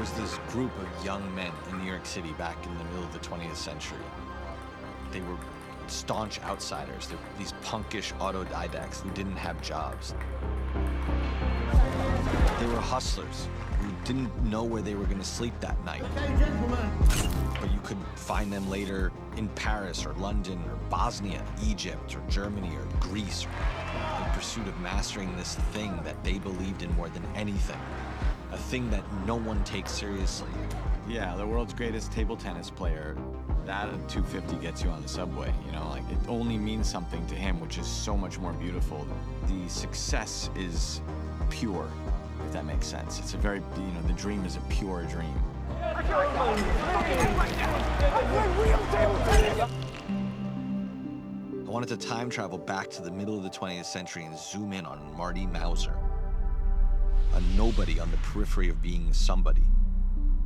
was this group of young men in New York City back in the middle of the 20th century. They were staunch outsiders. They were these punkish autodidacts who didn't have jobs. They were hustlers who didn't know where they were going to sleep that night. Okay, gentlemen. But you could find them later in Paris or London or Bosnia, Egypt or Germany or Greece in pursuit of mastering this thing that they believed in more than anything. A thing that no one takes seriously. Yeah, the world's greatest table tennis player, that at 250 gets you on the subway, you know, like it only means something to him, which is so much more beautiful. The success is pure, if that makes sense. It's a very, you know, the dream is a pure dream. I wanted to time travel back to the middle of the 20th century and zoom in on Marty Mauser, a nobody on the periphery of being somebody.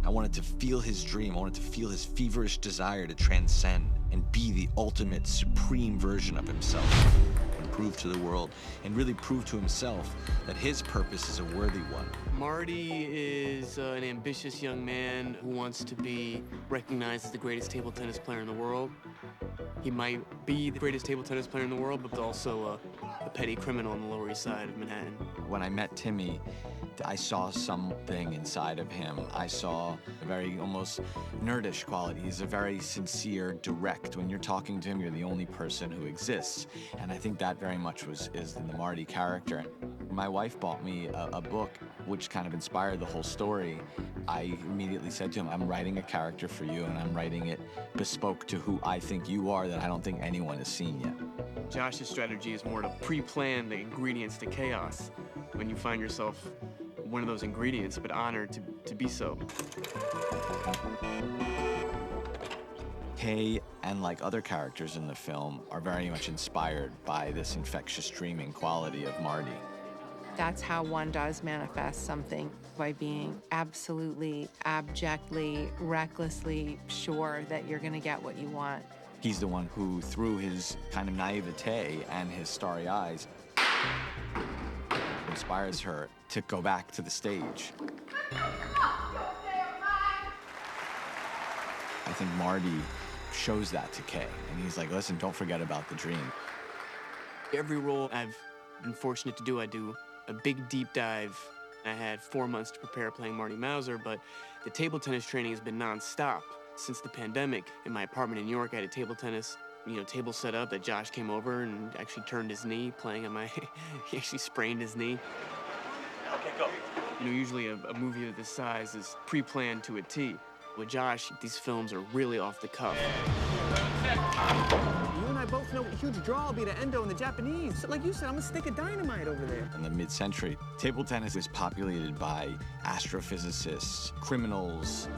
I wanted to feel his dream. I wanted to feel his feverish desire to transcend and be the ultimate, supreme version of himself, and prove to the world, and really prove to himself that his purpose is a worthy one. Marty is an ambitious young man who wants to be recognized as the greatest table tennis player in the world. He might be the greatest table tennis player in the world, but also a petty criminal on the Lower East Side of Manhattan. When I met Timmy, I saw something inside of him. I saw a very almost nerdish quality. He's a very sincere, direct. When you're talking to him, you're the only person who exists. And I think that very much is in the Marty character. My wife bought me a book which kind of inspired the whole story. I immediately said to him, I'm writing a character for you, and I'm writing it bespoke to who I think you are that I don't think anyone has seen yet. Josh's strategy is more to pre-plan the ingredients to chaos when you find yourself one of those ingredients, but honored to be so. Kay, and like other characters in the film, are very much inspired by this infectious dreaming quality of Marty. That's how one does manifest something, by being absolutely, abjectly, recklessly sure that you're gonna get what you want. He's the one who, through his kind of naivete and his starry eyes, inspires her to go back to the stage. I think Marty shows that to Kay, and he's like, listen, don't forget about the dream. Every role I've been fortunate to do, I do a big deep dive. I had 4 months to prepare playing Marty Mauser, but the table tennis training has been nonstop since the pandemic. In my apartment in New York, I had a table tennis, table set up that Josh came over and actually turned his knee playing on my, he actually sprained his knee. Okay, go. Usually a movie of this size is pre-planned to a T. With Josh, these films are really off the cuff. You and I both know what a huge draw will be to Endo and the Japanese. So, like you said, I'm a stick of dynamite over there. In the mid-century, table tennis was populated by astrophysicists, criminals,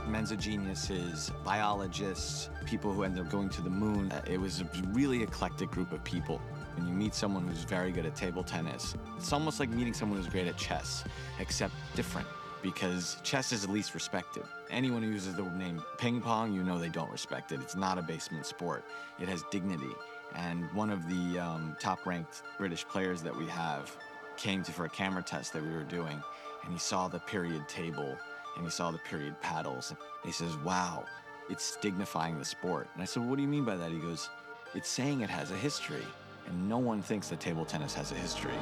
mensa geniuses, biologists, people who ended up going to the moon. It was a really eclectic group of people. When you meet someone who's very good at table tennis, it's almost like meeting someone who's great at chess, except different, because chess is the least respected. Anyone who uses the name ping pong, you know they don't respect it. It's not a basement sport. It has dignity. And one of the top-ranked British players that we have came for a camera test that we were doing, and he saw the period table, and he saw the period paddles. And he says, wow, it's dignifying the sport. And I said, what do you mean by that? He goes, it's saying it has a history. And no one thinks that table tennis has a history.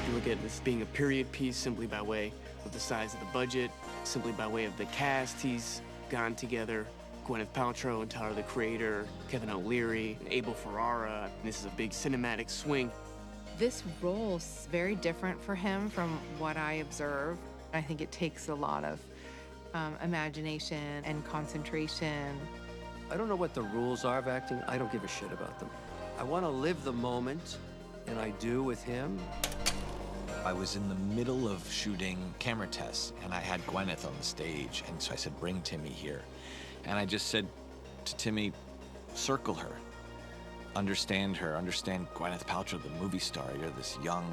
You look at this being a period piece simply by way of the size of the budget, simply by way of the cast he's gone together. Gwyneth Paltrow and Tyler, the Creator, Kevin O'Leary, Abel Ferrara. This is a big cinematic swing. This role's very different for him from what I observe. I think it takes a lot of imagination and concentration. I don't know what the rules are of acting. I don't give a shit about them. I want to live the moment, and I do with him. I was in the middle of shooting camera tests, and I had Gwyneth on the stage, and so I said, bring Timmy here. And I just said to Timmy, circle her, understand Gwyneth Paltrow, the movie star. You're this young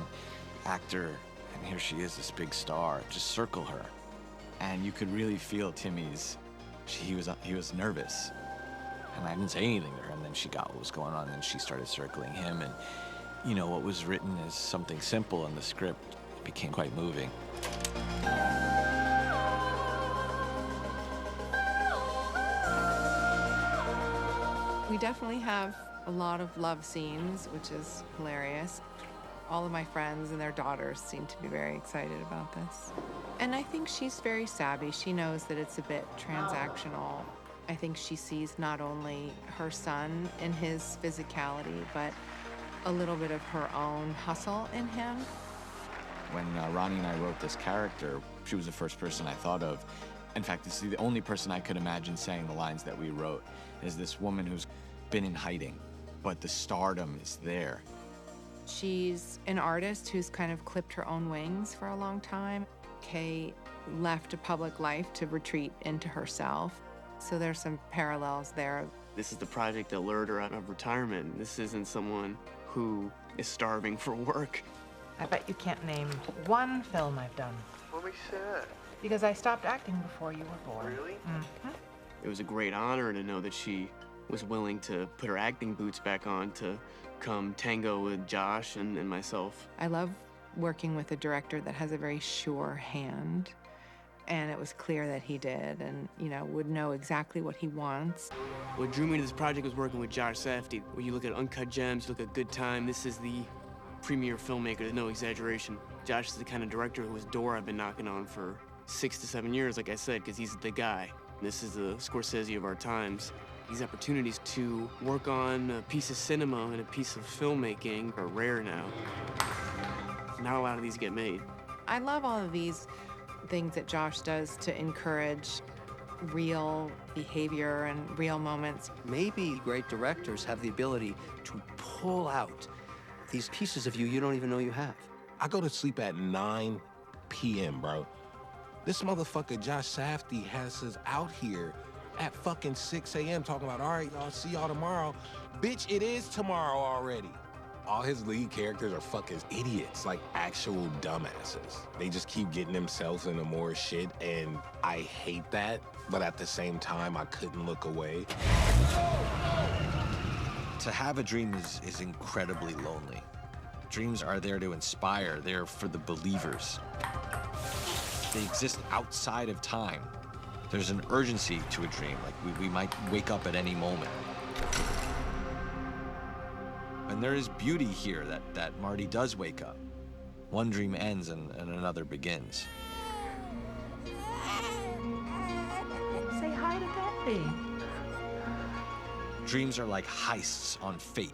actor, and here she is, this big star. Just circle her. And you could really feel Timmy's, he was nervous. And I didn't say anything to her, and then she got what was going on, and she started circling him, and what was written as something simple in the script became quite moving. We definitely have a lot of love scenes, which is hilarious. All of my friends and their daughters seem to be very excited about this. And I think she's very savvy. She knows that it's a bit transactional. I think she sees not only her son in his physicality, but a little bit of her own hustle in him. When Ronnie and I wrote this character, she was the first person I thought of. In fact, this is the only person I could imagine saying the lines that we wrote, is this woman who's been in hiding, but the stardom is there. She's an artist who's kind of clipped her own wings for a long time. Kay left a public life to retreat into herself. So there's some parallels there. This is the project that lured her out of retirement. This isn't someone who is starving for work. I bet you can't name one film I've done. What makes you say that? Because I stopped acting before you were born. Really? Mm-hmm. It was a great honor to know that she was willing to put her acting boots back on to come tango with Josh and myself. I love working with a director that has a very sure hand. And it was clear that he did, and, you know, would know exactly what he wants. What drew me to this project was working with Josh Safdie. When you look at Uncut Gems, you look at Good Time, this is the premier filmmaker, there's no exaggeration. Josh is the kind of director whose door I've been knocking on for 6 to 7 years, like I said, because he's the guy. This is the Scorsese of our times. These opportunities to work on a piece of cinema and a piece of filmmaking are rare now. Not a lot of these get made. I love all of these things that Josh does to encourage real behavior and real moments. Maybe great directors have the ability to pull out these pieces of you don't even know you have. I go to sleep at 9 p.m., bro. This motherfucker Josh Safdie has us out here at fucking 6 a.m. talking about, all right, y'all, see y'all tomorrow. Bitch, it is tomorrow already. All his lead characters are fucking idiots, like actual dumbasses. They just keep getting themselves into more shit, and I hate that, but at the same time, I couldn't look away. To have a dream is incredibly lonely. Dreams are there to inspire, they're for the believers. They exist outside of time. There's an urgency to a dream, like we might wake up at any moment. And there is beauty here that Marty does wake up. One dream ends and another begins. Say hi to Daddy. Dreams are like heists on fate.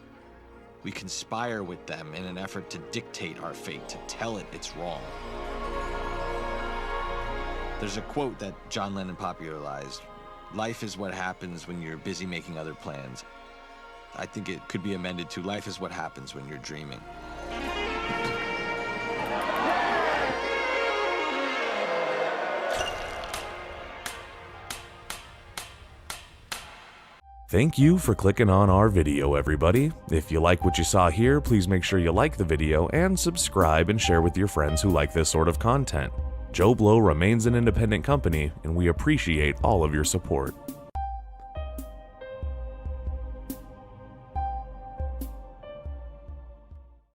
We conspire with them in an effort to dictate our fate, to tell it it's wrong. There's a quote that John Lennon popularized. Life is what happens when you're busy making other plans. I think it could be amended to life is what happens when you're dreaming. Thank you for clicking on our video, everybody. If you like what you saw here, please make sure you like the video and subscribe and share with your friends who like this sort of content. Joblo remains an independent company, and we appreciate all of your support.